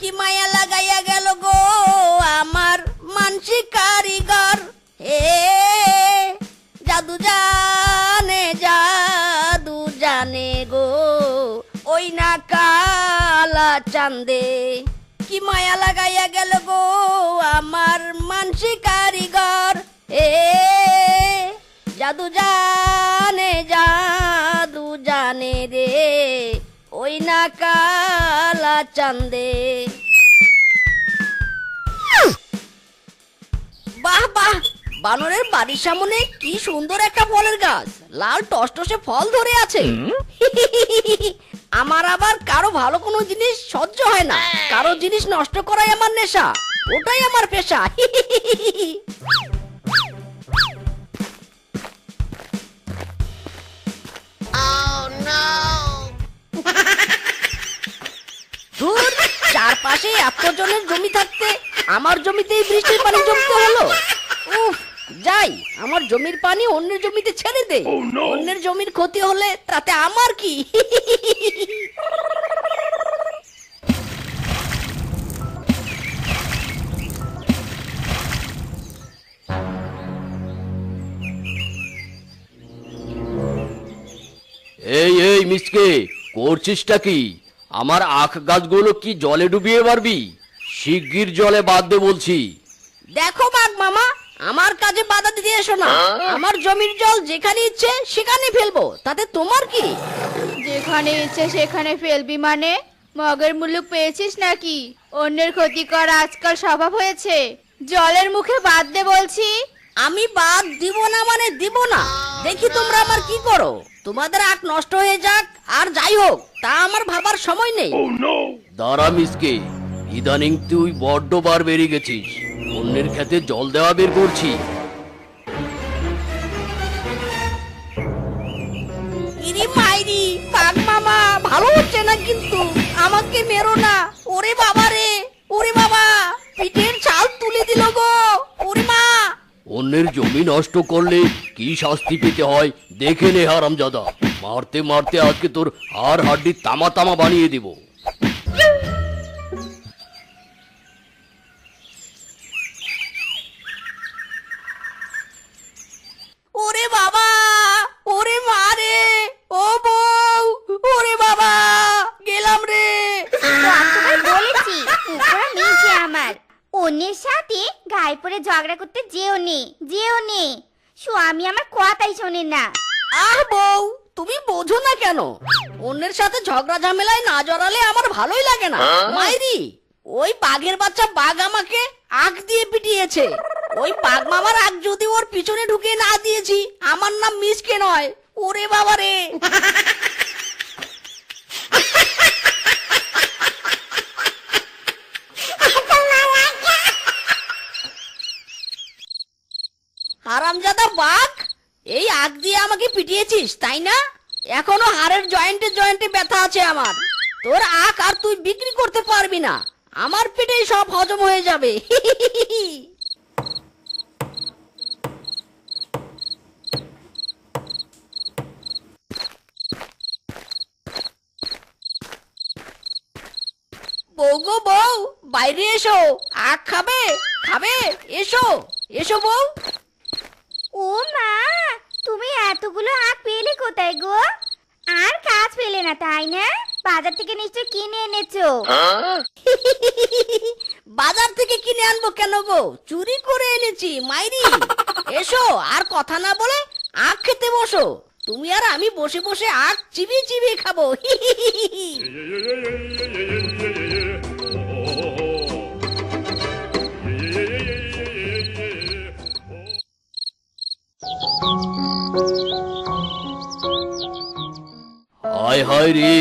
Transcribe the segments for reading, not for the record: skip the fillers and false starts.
কি মায়া লাগাইয়া গেল গো আমার মানসি কারিগর। হে জাদু জানে গো ওই না কালা চাঁদে। কি মায়া লাগাইয়া গেল গো আমার মানসি কারিগর। হে জাদু জানে রে ওই না কালা চাঁদে। বাহ বাহ, বানরের বাড়ির সামনে কি সুন্দর একটা ফলের গাছ, লাল টসটসে ফল ধরে আছে। আমার আবার কারো ভালো কোনো জিনিস সহ্য হয় না, কারো জিনিস নষ্ট করাই আমার নেশা, ওটাই আমার পেশা। ধুর, চারপাশে এত জনের জমি থাকতে আমার জমিতেই বৃষ্টির পানি জমতে হলো। উফ, যাই আমার জমির পানি অন্যের জমিতে ছেড়ে দে। অন্যের জমির ক্ষতি হলে তাতে আমার কি? এই এই মিসকে, করছিসটা কি? আমার আখ গাছগুলো কি জলে ডুবিয়ে পারবি? শিগগির জলে বাদ দে বলছি। দেখো বাঘ মামা, আমার কাজে বাধা দিতে এসো না। আমার জমির জল যেখানে ইচ্ছে সেখানে ফেলবো, তাতে তোমার কি? যেখানে ইচ্ছে সেখানে ফেলবি মানে? মগের মুলুক পেয়েছিস নাকি? অন্যের ক্ষতি করা আজকাল স্বভাব হয়েছে। জলের মুখে বাদ দে বলছি। আমি বাদ দিব না মানে দিব না, দেখি তোমরা আমার কি করো। তোমাদের আখ নষ্ট হয়ে যাক আর যাই হোক, তা আমার ভাবার সময় নেই। দাঁড়া মিসকে, ইদানিং তুই বড্ড বার বেরিয়ে গেছিস। অন্যের খেতে জল দেওয়া বের করছি। ইরি মাইরি, বাঘ মামা ভালো হচ্ছে না কিন্তু, আমাকে মেরো না। ওরে বাবা রে, ওরে বাবা, পিঠের ছাল তুলে দিল গো, ওরে মা। অন্যের জমি নষ্ট করলে কি শাস্তি পেতে হয় দেখে নে হারামজাদা। মারতে মারতে আজকে তোর হাড় হাড্ডি তামা তামা বানিয়ে দিব। ওরে বাবা, ওরে মা রে, ও বউ, ওরে বাবা, গেলাম রে। তোমায় বলেছি কুকুর নিচে আমার। অন্যের সাথে গায়ে পড়ে ঝগড়া করতে যেও নে। স্বামী আমার কথাই শোনে না। আহ বউ, তুমি বোঝো না কেন? অন্যের সাথে ঝগড়া ঝামেলায় না জড়ালে আমার ভালোই লাগে না। মাইরি, ওই বাঘের বাচ্চা বাঘ আমাকে আগ দিয়ে পিটিয়েছে। ওই বাঘ মামার আগ যদি ওর পিছনে ঢুকে না দিয়েছি, আমার নাম মিসকে নয়। ওরে বাবা রে। হারামজাদা বাঘ, এই আগ দিয়ে আমাকে পিটিয়েছিস তাই না? এখনো হাড়ের জয়েন্টে জয়েন্টে ব্যথা আছে আমার। তোর আখ আর তুই বিক্রি করতে পারবি না, আমার পেটেই সব হজম হয়ে যাবে। বউ গো বউ, বাইরে এসো, আখ খাবে? এসো এসো বউ। ও মা, তুমি এতগুলো আখ পেলে কোথায় গো? আর কাজ পেলে না তাই না? বাজার থেকে নিশ্চয় কিনে এনেছো। বাজার থেকে কিনে আনবো কেন গো, চুরি করে এনেছি মাইরি। এসো, আর কথা না বলে আখ খেতে বসো। তুমি আর আমি বসে বসে আখ চিবিয়ে চিবিয়ে খাবো। হায় হায় রে,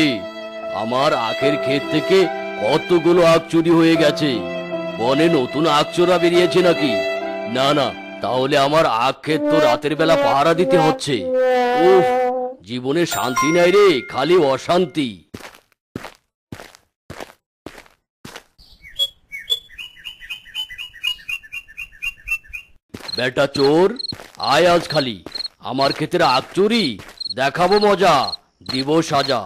আমার আখের ক্ষেত থেকে কতগুলো আখ চুরি হয়ে গেছে। বনে নতুন আখ চোরা বেরিয়েছে নাকি? না না, তাহলে আমার আখ ক্ষেত তো রাতের বেলা পাহারা দিতে হচ্ছে। উফ, জীবনে শান্তি নাই রে, খালি অশান্তি। বেটা চোর, আয় আজ খালি আমার ক্ষেতের আখ চুরি, দেখাবো মজা, দিব সাজা।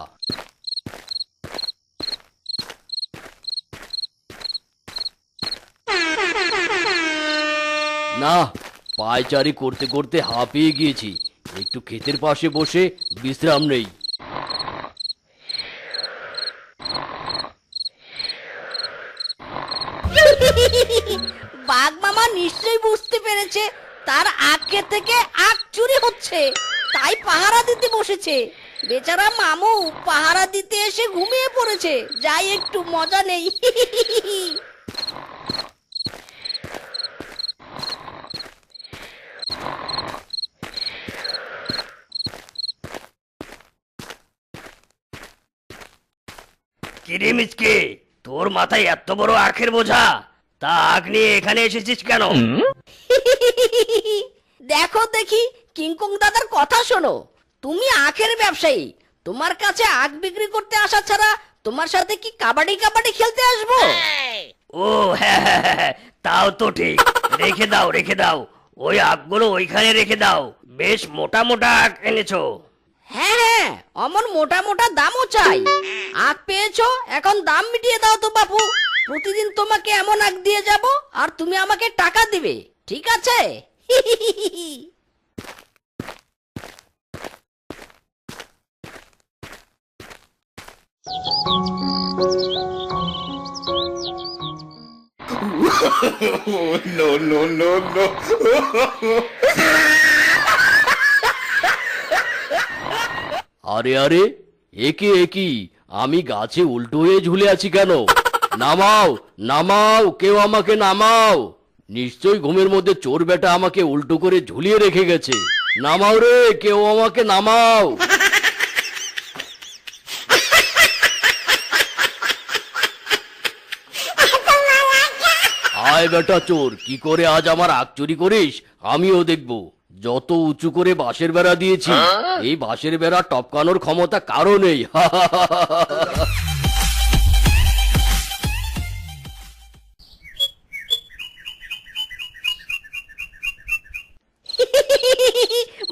না, পায়চারি করতে করতে হাঁপিয়ে গিয়েছি, একটু ক্ষেতের পাশে বসে বিশ্রাম নেই। বাঘ মামা নিশ্চয়ই বুঝতে পেরেছে তার আখ ক্ষেত থেকে আখ চুরি হচ্ছে, তাই পাহারা দিতে বসেছে। বেচারা মামু পাহারা দিতে এসে ঘুমিয়ে পড়েছে। যাই একটু মজা নেই। কিরে মিচকে, তোর মাথায় এত বড় আখের বোঝা, তা আখ নিয়ে এখানে এসেছিস কেন? দেখো দেখি, কিংকং দাদার কথা শোনো। তুমি আখের ব্যবসায়ী, তোমার কাছে আখ বিক্রি করতে আসা ছাড়া তোমার সাথে কি কাবাডি কাবাডি খেলতে আসবো? ও হ্যাঁ হ্যাঁ হ্যাঁ, তাও তো ঠিক। রেখে দাও রেখে দাও, ওই আখগুলো ওইখানে রেখে দাও। বেশ মোটা মোটা আখ এনেছো। হ্যাঁ হ্যাঁ, অমন মোটা মোটা দামও চাই। আখ পেয়েছো, এখন দাম মিটিয়ে দাও তো বাপু। প্রতিদিন তোমাকে এমন আখ দিয়ে যাব আর তুমি আমাকে টাকা দিবে, ঠিক আছে? No, no, no, no. আরে আরে, একে একই, আমি গাছে উল্টো হয়ে ঝুলে আছি কেন? নামাও নামাও, কেউ আমাকে নামাও। নিশ্চয়ই ঘুমের মধ্যে চোর বেটা আমাকে উল্টো করে ঝুলিয়ে রেখে গেছে। নামাও রে, কেউ আমাকে নামাও। আয় বেটা চোর, কি করে আজ আমার আখ চুরি করিস আমিও দেখব। যত উঁচু করে বাঁশের বেড়া দিয়েছি, এই বাঁশের বেড়া টপকানোর ক্ষমতা কারো নেই।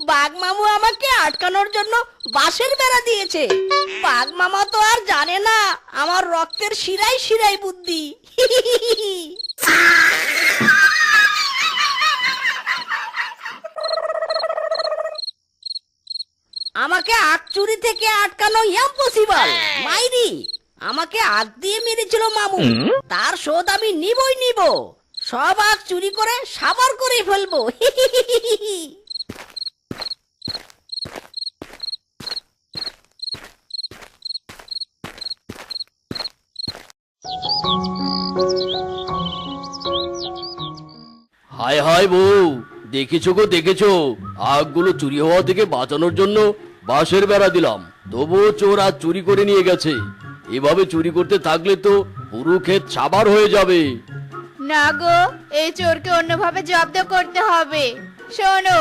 বাঘ মামু আমাকে আটকানোর জন্য বাঁশের বেড়া দিয়েছে। বাঘ মামা তো আর জানে না আমার রক্তের শিরায় শিরায় বুদ্ধি। আমাকে আখ চুরি থেকে আটকানো ইম্পসিবল। মাইরি আমাকে আখ দিয়ে মেরেছিল মামু, তার শোধ আমি নিবই নিব। সব আখ চুরি করে সাবার করে ফেলবো। হায় হায় বউ, দেখেছো গো দেখেছো, আখগুলো চুরি হওয়া থেকে বাঁচানোর জন্য বাঁশের বেড়া দিলাম, তবুও চোর আজ চুরি করে নিয়ে গেছে। এভাবে চুরি করতে থাকলে তো পুরো ক্ষেত সাবার হয়ে যাবে। না গো, এই চোরকে অন্যভাবে জব্দ করতে হবে। শোনো,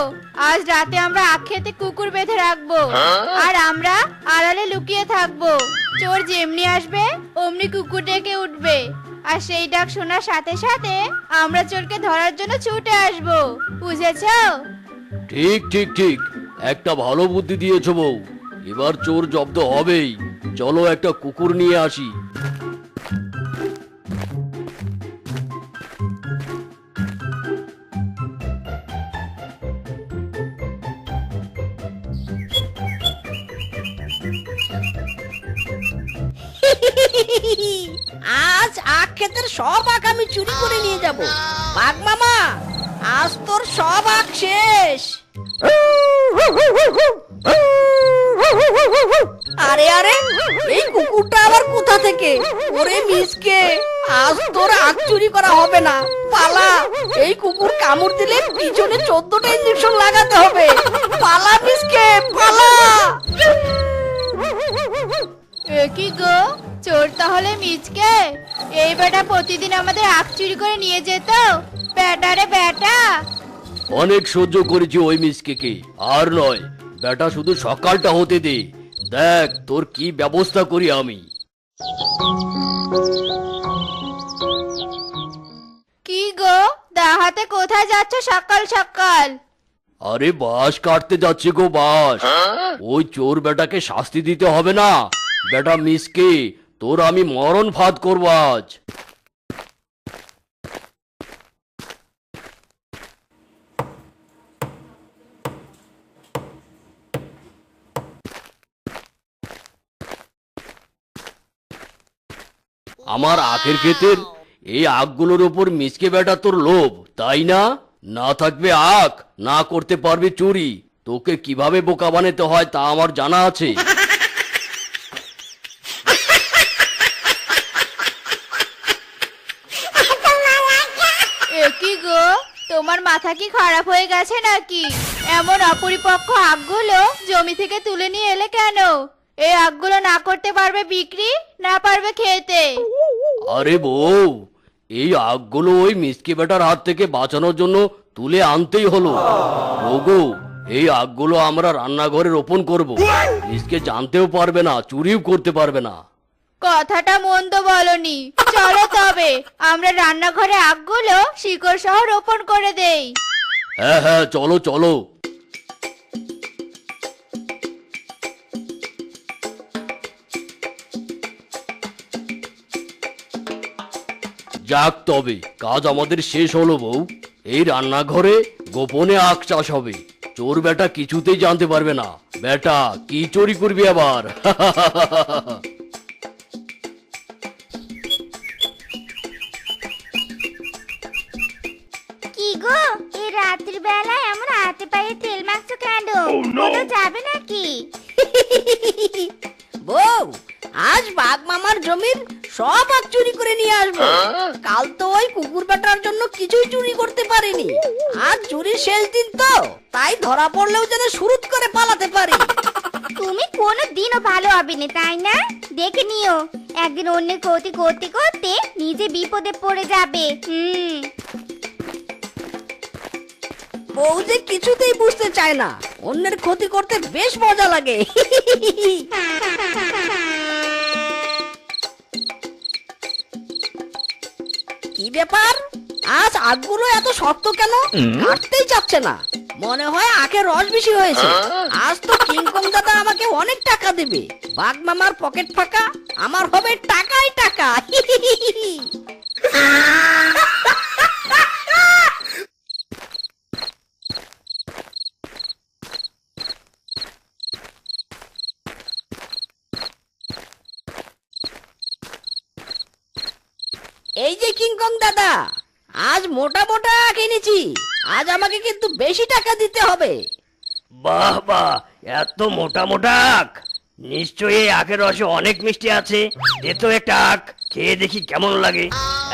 আজ রাতে আমরা আখ খেতে কুকুর বেঁধে রাখবো, আর আমরা আড়ালে লুকিয়ে থাকবো। চোর যেমনি আসবে অমনি কুকুর ডেকে উঠবে, আর সেই ডাক শোনার সাথে সাথে আমরা চোরকে ধরার জন্য ছুটে আসবো। বুঝেছো? ঠিক ঠিক ঠিক, একটা ভালো বুদ্ধি দিয়েছো বউ। এবার চোর জব্দ হবেই। চলো একটা কুকুর নিয়ে আসি। আজ আখ ক্ষেতের সব আখ আমি চুরি করে নিয়ে যাব। বাঘ মামা, আজ তোর সব আখ শেষ। আরে আরে, এই কুকুরটা আবার কোথা থেকে? ওরে মিসকে, আজ তোর আখ চুরি করা হবে না, পালা। এই কুকুর কামড় দিলে পিছনে 14টা ইঞ্জেকশন লাগাতে হবে। পালা মিসকে, পালা। এ কি গো, চোর তাহলে মিচকে? এই বেটা প্রতিদিন আমাদের আখ চুরি করে নিয়ে যেত। বেটা রে বেটা। অনেক সহ্য করেছি ওই মিসকে, আর নয়। বেটা শুধু সকালটা হতে দে, দেখ তোর কি ব্যবস্থা করি আমি। কি গো, দাহাতে কোথায় যাচ্ছ সকাল সকাল? আরে বাঁশ কাটতে যাচ্ছে গো, বাঁশ। ওই চোর বেটাকে শাস্তি দিতে হবে না? বেটা মিসকে, তোর আমি মরণ ফাঁদ করবো আজ। আমার আখের ক্ষেতের এই আখগুলোর ওপর মিসকে বেটা তোর লোভ, তাই না? না থাকবে আখ, না করতে পারবি চুরি। তোকে কিভাবে বোকা বানাতে হয় তা আমার জানা আছে। এ কি গো, তোমার মাথা কি খারাপ হয়ে গেছে নাকি? এমন অপরিপক্ক আখগুলো জমি থেকে তুলে নিয়ে এলে কেন? এই আখগুলো না করতে পারবে বিক্রি, না পারবে খেতে। আরে বউ, এই আখগুলো ওই মিসকে বেটার হাত থেকে বাঁচানোর জন্য তুলে আনতেই হলো। ওগো, এই আখগুলো আমরা রান্নাঘরে রোপণ করব। মিসকে জানতেও পারবে না, চুরিও করতে পারবে না। কথাটা মন্দ বলনি। চলো তবে আমরা রান্নাঘরে আখগুলো শিকড় সহ রোপণ করে দেই। হ্যাঁ হ্যাঁ, চলো চলো। যাক, তবে কাজ আমাদের শেষ হলো বউ। এই রান্নাঘরে গোপনে আখ চাষ হবে। চোর বেটা কিছুতেই জানতে পারবে না। বেটা, কি চুরি করবি আবার? কি গো, এই রাত্রি বেলায় এমন হাতে পায়ে তেল মাখছো কেন? কোথাও যাবে নাকি? বউ, আজ বাঘ মামার জমির সব আখ চুরি করে নিয়ে আসবো। কাল তো ওই কুকুর বেটার জন্য কিছুই চুরি করতে পারিনি। আজ চুরির শেষ দিন তো, তাই ধরা পড়লেও যেন শুরুত করে পালাতে পারি। তুমি কোনো দিনও ভালো হবে না, তাই না? দেখে নিও, একদিন অন্যের ক্ষতি করতে করতে নিজে বিপদে পড়ে যাবে। বউ যে কিছুতেই বুঝতে চায় না, অন্যের ক্ষতি করতে বেশ মজা লাগে। কি ব্যাপার, আজ আখগুলো এত শক্ত কেন? কাটতেই চাচ্ছে না। মনে হয় আখের রস বেশি হয়েছে। আজ তো কিংকং দাদা আমাকে অনেক টাকা দেবে। বাঘ মামার পকেট ফাঁকা, আমার হবে টাকাই টাকা। এই যে কিংকং দাদা, আজ মোটা মোটা আখ এনেছি। আজ আমাকে কিন্তু বেশি টাকা দিতে হবে। বাহ বাহ, এত মোটা মোটা আখ! নিশ্চয়ই এই আখের রসে অনেক মিষ্টি আছে। দে তো একটা আখ, খেয়ে দেখি কেমন লাগে।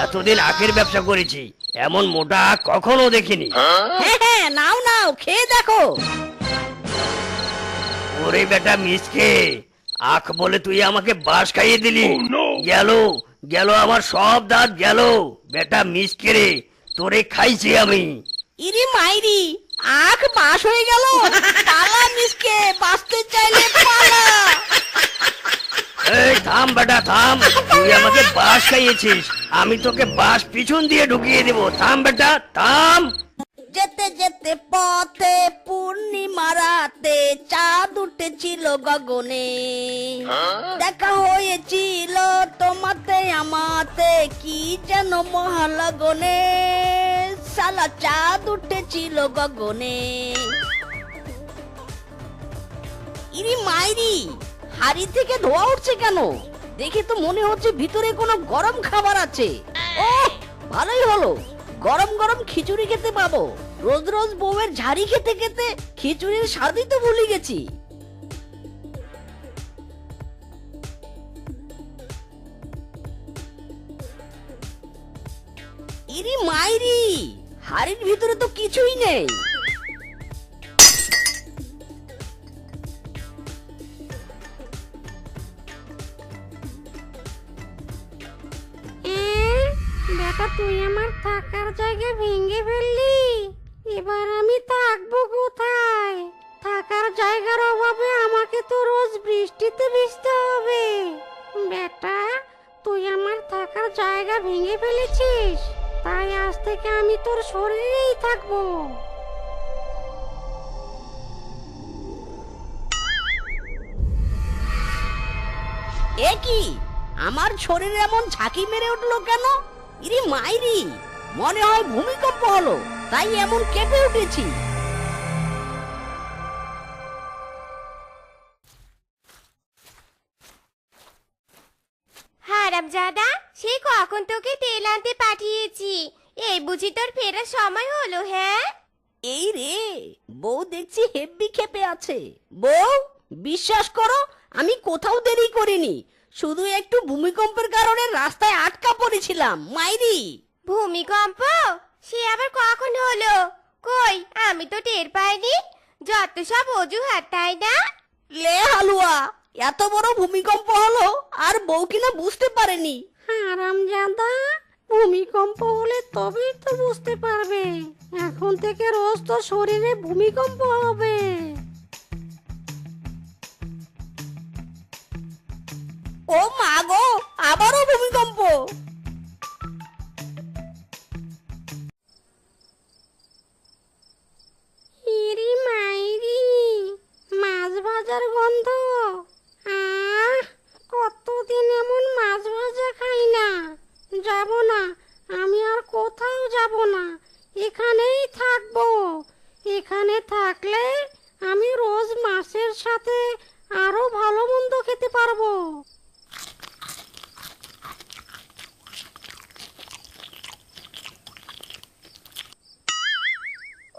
এতদিন আখের ব্যবসা করেছি, এমন মোটা আখ কখনো দেখিনি। হ্যাঁ হ্যাঁ, নাও নাও, খেয়ে দেখো। ওরে বেটা মিসকে, আখ বলে তুই আমাকে বাঁশ খাইয়ে দিলি। গেল গেল আমার সব দাঁত গেল। বেটা মিসকে রে, তোরে খাইছি আমি। ইরি মাইরি, আখ বাস হয়ে গেল। পালা মিসকে, বাঁচতে চাইলে পালা। এই থাম বেটা থাম, তুই আমাকে বাঁশ খাইয়েছিস, আমি তোকে বাঁশ পিছন দিয়ে ঢুকিয়ে দেবো। থাম বেটা থাম। যেতে যেতে পথে পূর্ণিমা রাতে চাঁদ উঠেছিল গগনে। দেখা হয়েছিল তোমাতে আমাতে, কি যেন মহালগনে। সালা চাঁদ উঠেছিল গগনে। ইরি মাইরি, হাড়ি থেকে ধোয়া উঠছে কেন? দেখে তো মনে হচ্ছে ভিতরে কোনো গরম খাবার আছে। ও, ভালোই হলো, গরম গরম খিচুড়ি খেতে পাবো। রোজ রোজ বউয়ের ঝাড়ি খেতে খেতে খিচুড়ির স্বাদই তো ভুলে গেছি। ইরি মাইরি, হাড়ির ভিতরে তো কিছুই নেই। বেটা, তুই আমার থাকার জায়গা ভেঙে ফেললি। এবার আমি থাকবো কোথায়? থাকার জায়গার অভাবে আমাকে তো রোজ বৃষ্টিতে ভিজতে হবে। বেটা, তুই আমার থাকার জায়গা ভেঙে ফেলেছিস, তাই আজ থেকে আমি তোর শরীরেই থাকবো। এ কি, আমার শরীরে এমন ঝাঁকি মেরে উঠলো কেন? ইরি মাইরি, মনে হয় ভূমিকম্প হলো, তাই এমন কেঁপে উঠেছি। হারামজাদা, সেই কখন তোকে তেল আনতে পাঠিয়েছি, এই বুঝি তোর ফেরার সময় হলো? হ্যাঁ এই রে, বউ দেখছি হেব্বি খেপে আছে। বউ, বিশ্বাস করো আমি কোথাও দেরি করিনি, শুধু একটু ভূমিকম্পের কারণে রাস্তায় আটকা পড়েছিলাম। মাইরি, ভূমিকম্প? সে আবার কখন হলো? কই, আমি তো টের পাইনি। যত সব অজুহাত, তাই না? লে হালুয়া, এত বড় ভূমিকম্প হলো আর বউ কিনা বুঝতে পারেনি। হারামজাদা, ভূমিকম্প হলে তবেই তো বুঝতে পারবে। এখন থেকে রোজ তো শরীরে ভূমিকম্প হবে। ও মা গো, আবারও ভূমিকম্প। ইরি মাইরি, মাছ ভাজার গন্ধ। কতদিন এমন মাছ ভাজা খাই না। যাব না, আমি আর কোথাও যাব না, এখানেই থাকবো। এখানে থাকলে আমি রোজ মাছের সাথে আরো ভালো মন্দ খেতে পারবো।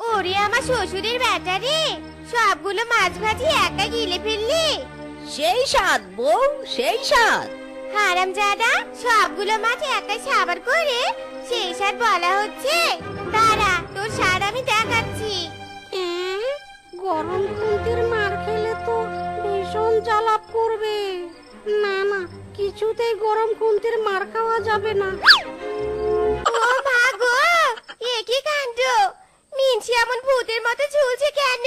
ওরে আমার শ্বশুরের বেটা রে, সবগুলো মাছ ভাজি একা গিলে ফেললি। সেই স্বাদ বউ, সেই স্বাদ। হারামজাদা, সবগুলো মাছ একাই সাবার করে সেই স্বাদ বলা হচ্ছে? দাঁড়া, তোর স্বাদ আমি দেখাচ্ছি। গরম খুন্তির মার খেলে তো ভীষণ জ্বালাপ করবে। না না, কিছুতেই গরম খুন্তির মার খাওয়া যাবে না। ও মা গো, এ কি কাণ্ড! মিনছি এমন ভূতের মতো ঝুলছে কেন?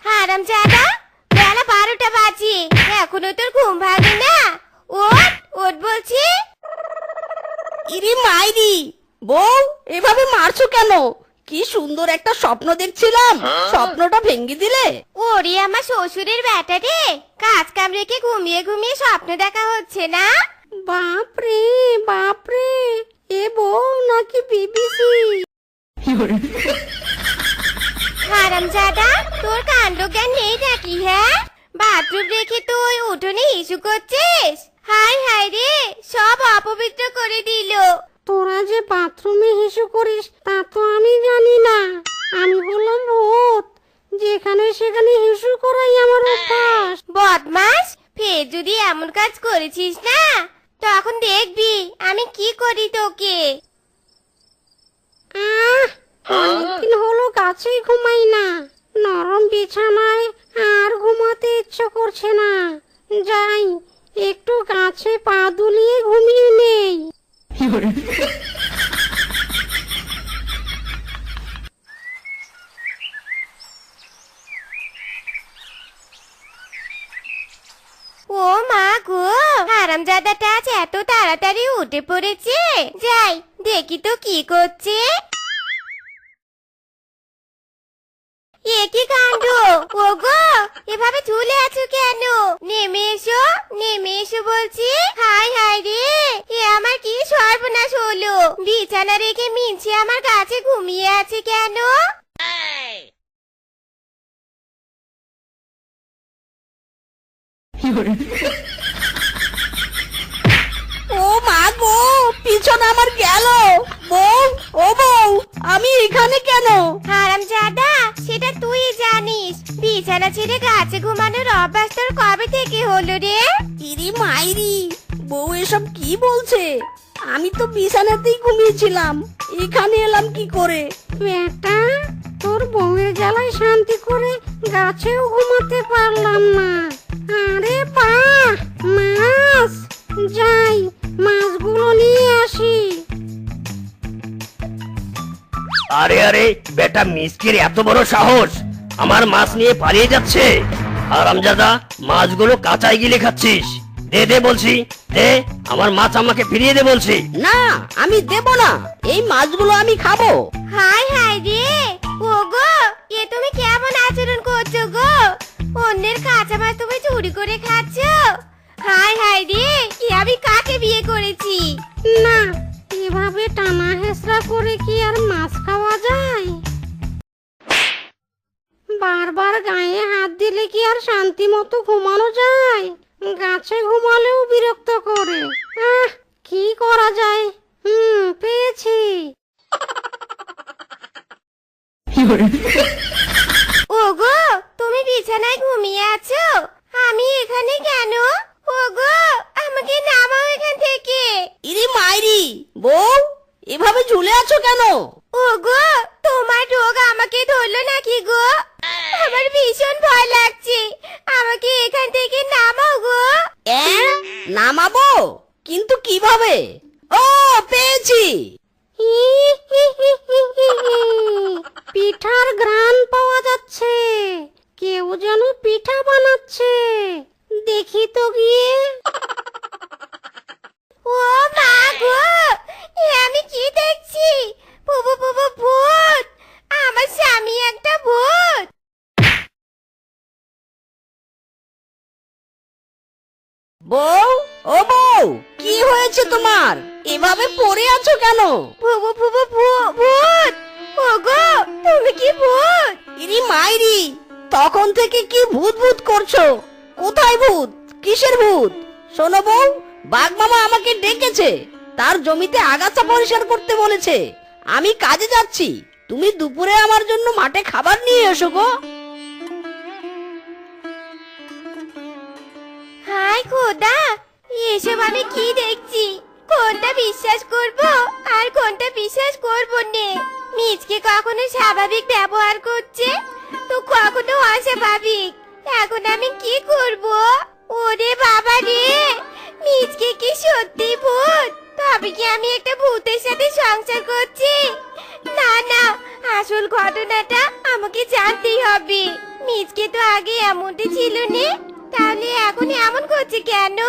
হারামজাদা, বেলা 12টা বাজে, এখনো তোর ঘুম ভাঙে না? ওঠ ওঠ বলছি। ইরি মাইরি, বউ এভাবে মারছো কেন? কি সুন্দর একটা স্বপ্ন দেখছিলাম, স্বপ্নটা ভেঙে দিলে। ওরে আমার শ্বশুরের বেটা রে, কাজ কাম রেখে ঘুমিয়ে ঘুমিয়ে স্বপ্ন দেখা হচ্ছে না? বাপরে বাপরে, এ বউ নাকি বিবিসি? হারামজাদা, তোর কাণ্ড জ্ঞান নেই নাকি? হ্যাঁ, বাথরুম রেখে তুই উঠোনে ইস্যু করছিস? হাই হাই রে, সব অপবিত্র করে দিল। তোরা যে বাথরুমে হিসু করিস তা তো আমি জানি না। আমি হলাম ভূত, যেখানে সেখানে হিসু করাই আমার অভ্যাস। বদমাস, ফের যদি এমন কাজ করেছিস না, তখন দেখবি আমি কি করি তোকে। অনেকদিন হলো গাছেই ঘুমাই না, নরম বিছানায় আর ঘুমাতে ইচ্ছে করছে না। যাই, একটু গাছে পা দুলিয়ে ঘুমিয়ে নেই। ও মা গো, হারামজাদাটা আজ এত তাড়াতাড়ি উঠে পড়েছে। যাই দেখি তো কি করছে। এ কি কাণ্ড! ওগো, এভাবে ঝুলে আছো কেন? নেমে এসো, নেমে এসো বলছি। হাই হাই রে, এ আমার কি সর্বনাশ হলো! বিছানা রেখে মিনছি আমার কাছে ঘুমিয়ে আছে কেন? ও মা গো, পিছনে আমার গেল। বউ, ও বউ, আমি এখানে কেন? হারামজাদা, সেটা তুই জানিস। বিছানা ছেড়ে গাছে ঘুমানোর অভ্যাস তোর কবে থেকে হলো রে? ইরি মাইরি, বউ এসব কি বলছে? আমি তো বিছানাতেই ঘুমিয়েছিলাম, এখানে এলাম কি করে? বেটা, তোর বউয়ের জ্বালায় শান্তি করে গাছেও ঘুমাতে পারলাম না। আরে বাহ, মাছ! যাই, মাছগুলো নিয়ে আসি। আরে আরে, বেটা মিসকির এত বড় সাহস, আমার মাছ নিয়ে পালিয়ে যাচ্ছে। হারামজাদা, মাছগুলো কাঁচাই গিলে খাচ্ছিস। দে দে বলছি, দে আমার মাছ, আমাকে ফিরিয়ে দে বলছি। না, আমি দেব না, এই মাছগুলো আমি খাবো। হাই হাই রে, ওগো, এ তুমি কেমন আচরণ করছো গো? অন্যের কাঁচা মাছ তুমি চুরি করে খাচ্ছো? হাই হাই রে, কি আমি কাকে বিয়ে করেছি? না, এভাবে টানা হেসরা করে কি আর মাছ খাওয়া যায়? বারবার কার গায়ে হাত দিলে কি আর শান্তি মতো ঘুমানো যায়? গাছে ঘুমালেও বিরক্ত করে। কি করা যায়? পেয়েছি। ওগো, তুমি বিছানায় ঘুমিয়ে আছো? আমি এখানে কেন? ওগো, আমাকে নামাও এখান থেকে। ইরি মাইরি, বউ এভাবে ঝুলে আছো কেন? ওগো, তোমার রোগ আমাকে ধরলো নাকি গো? আমার ভীষণ ভয় লাগছে, আমাকে এখান থেকে নামাও গো। নামাবো? কিন্তু কিভাবে? ও, পেয়েছি। পিঠার ঘ্রাণ পাওয়া যাচ্ছে। কেউ যেন পিঠা বানাচ্ছে। দেখি তো গিয়ে। ও মা গো, এ আমি কি দেখছি? বুবু বুবু ভূত! আমার স্বামী একটা ভূত। বউ, ও বউ, কি হয়েছে তোমার? এভাবে পড়ে আছো কেন? বুবু বুবু ভূত! ওগো, তুমি কি ভূত? ইরি মাইরি, তখন থেকে কি ভূত ভূত করছো? কোথায় ভূত? কিসের ভূত? শোনো বউ, বাঘ মামা আমাকে ডেকেছে, তার জমিতে আগাছা পরিষ্কার করতে বলেছে। আমি কাজে যাচ্ছি, তুমি দুপুরে আমার জন্য মাঠে খাবার নিয়ে এসো গো। হায় খোদা, এসব আমি কি দেখছি? কোনটা বিশ্বাস করব আর কোনটা বিশ্বাস করব নে? মিজকে কখনো স্বাভাবিক ব্যবহার করছে, তো কখনো অস্বাভাবিক। এখন আমি কি করব? ওরে বাবা রে, মিজকে কি সত্যি ভূত? তবে কি আমি একটা ভূতের সাথে সংসার করছি? না না, আসল ঘটনাটা আমাকে জানতেই হবে। মিজকে তো আগে এমনটা ছিল না, তাহলে এখন এমন করছে কেন?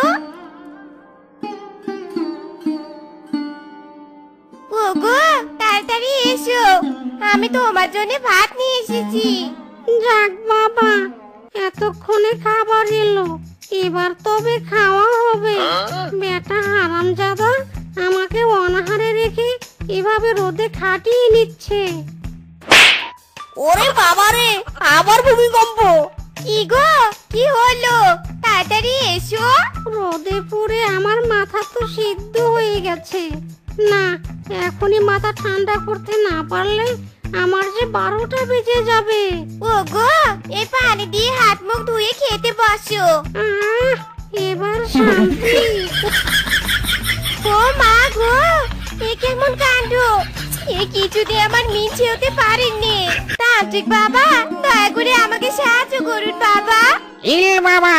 ওগো, তাড়াতাড়ি এসো, আমি তোমার জন্য ভাত নিয়ে এসেছি। যাক বাবা, এতক্ষণে খাবার এলো। এবার তবে খাওয়া হবে। বেটা হারামজাদা আমাকে অনাহারে রেখে এভাবে রোদে খাটিয়ে নিচ্ছে। ওরে বাবা রে, আবার ভূমিকম্প। কি গো, কি হলো? তাড়াতাড়ি এসো। রোদে পুড়ে আমার মাথা তো সিদ্ধ হয়ে গেছে। না, এখনই মাথা ঠান্ডা করতে না পারলে আমার যে 12টা বেজে যাবে। ওগো, এই পানি দিয়ে হাত মুখ ধুয়ে খেতে বসো। এবার শান্তি। ও মা গো, এ কেমন কাণ্ড! এ কিছুতে আমার মিছে হতে পারেননি। তান্ত্রিক বাবা, দয়া করে আমাকে সাহায্য করুন বাবা। এ বাবা,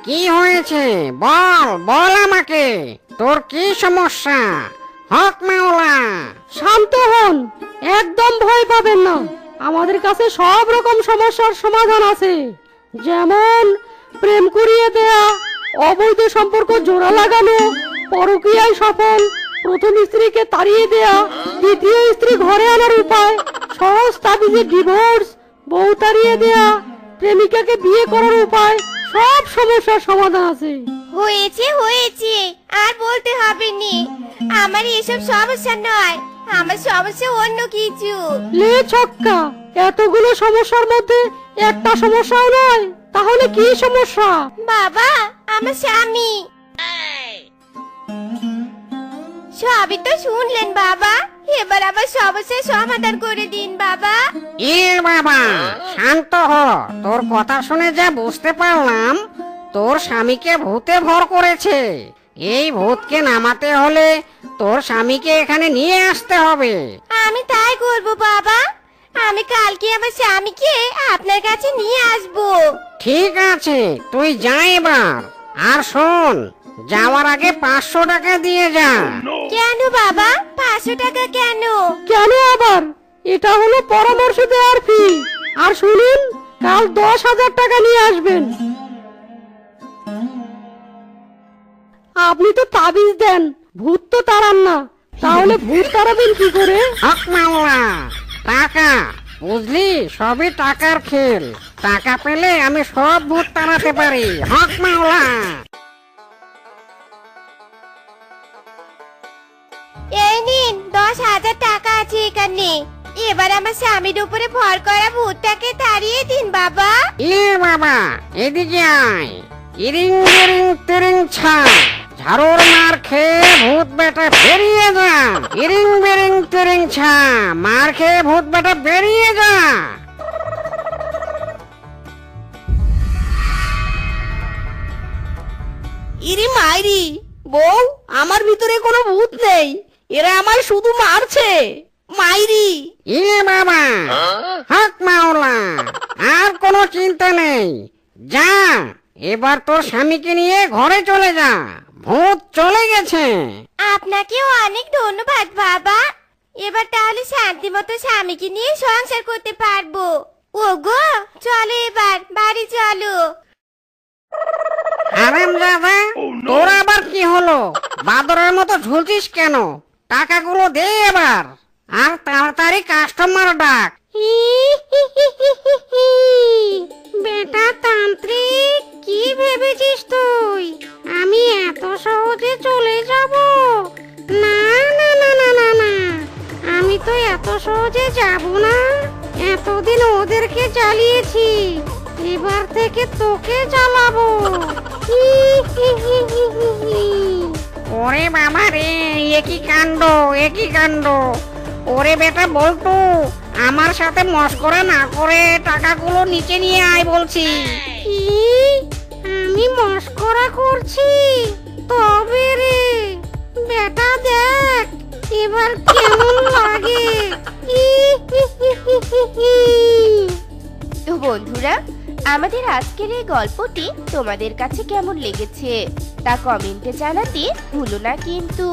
কি হয়েছে? বল বল আমাকে, তোর কি সমস্যা? হক মাওলা। শান্ত হন, একদম ভয় পাবেন না। আমাদের কাছে সব রকম সমস্যার সমাধান আছে। যেমন প্রেম করিয়ে দেয়া, অবৈধ সম্পর্ক জোড়া লাগানো, পরকীয়ায় সফল, প্রথম স্ত্রীকে তাড়িয়ে দেয়া, দ্বিতীয় স্ত্রী ঘরে আনার উপায়, সহজ তাবিজে ডিভোর্স, বউ তাড়িয়ে দেয়া, প্রেমিকাকে বিয়ে করার উপায়, সব সমস্যার সমাধান আছে। হয়েছে হয়েছে, আর বলতে হবে নি। আমার এসব সমস্যা নয়, আমার সমস্যা অন্য কিছু। লে ছক্কা, এতগুলো সমস্যার মধ্যে একটা সমস্যাও নয়, তাহলে কি সমস্যা? বাবা, আমার স্বামী। সবই তো শুনলেন বাবা, এবার আবার সমস্যার সমাধান করে দিন বাবা। এ বাবা, শান্ত হ। তোর কথা শুনে যা বুঝতে পারলাম, তোর স্বামীকে ভূতে ভর করেছে। এই ভূতকে নামাতে হলে তোর স্বামীকে এখানে নিয়ে আসতে হবে। আমি তাই করব বাবা, আমি কালকে আমার স্বামীকে আপনার কাছে নিয়ে আসব। ঠিক আছে, তুই যা এবার। আর শোন, যাওয়ার আগে 500 টাকা দিয়ে যা। কেন বাবা, 500 টাকা কেন? কেন আবার? এটা হলো পরামর্শ দেওয়ার ফি। আর শুনুন, কাল 10,000 টাকা নিয়ে আসবেন। আপনি তো তাবিজ দেন, ভূত তো তাড়ান না, তাহলে ভূত তাড়াবেন কি করে? হক মাওলা, টাকা বুঝলি, সবই টাকার খেল। টাকা পেলে আমি সব ভূত তাড়াতে পারি। হক মাওলা। এই নিন, 10,000 টাকা আছে এখানে। এবার আমার স্বামীর উপরে ভর করা ভূতটাকে তাড়িয়ে দিন বাবা। এ বাবা, এদিকে আয়। ইরিং বিরিং তিরিং ছা, ঝাড়ুর মার খেয়ে ভূত বেটা বেরিয়ে যা। ইরিং বিরিং তিরিং ছা, মার খেয়ে ভূত বেটা বেরিয়ে যা। ইরি মাইরি, বউ আমার ভিতরে কোনো ভূত নেই, এরা আমায় শুধু মারছে। মাইরি, এ বাবা, হক মাওলা, আর কোনো চিন্তা নেই। যা, এবার তোর স্বামীকে নিয়ে ঘরে চলে যা, ভূত চলে গেছে। আপনাকেও অনেক ধন্যবাদ বাবা। এবার তাহলে শান্তি মতো স্বামীকে নিয়ে সংসার করতে পারবো। ওগো, চলো এবার বাড়ি চলো। আরাম দাদা, তোর আবার কি হলো? বাদরের মতো ঝুলছিস কেন? টাকাগুলো দে এবার, আর তাড়াতাড়ি কাস্টমার ডাক। বেটা তান্ত্রিক, কি ভেবেছিস তুই আমি এত সহজে চলে যাব? না না না না না না, আমি তো এত সহজে যাব না। এতদিন ওদেরকে চালিয়েছি, এবার থেকে তোকে চালাবো। ওরে বাবা রে, একই কাণ্ড, একই কাণ্ড। ওরে বেটা বল্টু, আমার সাথে মস্করা না করে টাকাগুলো নিচে নিয়ে আয় বলছি। কি? আমি মস্করা করছি? তবে রে বেটা, দেখ এবার কেমন লাগে। তো বন্ধুরা, আমাদের আজকের এই গল্পটি তোমাদের কাছে কেমন লেগেছে তা কমেন্টে জানাতে ভুলো না কিন্তু।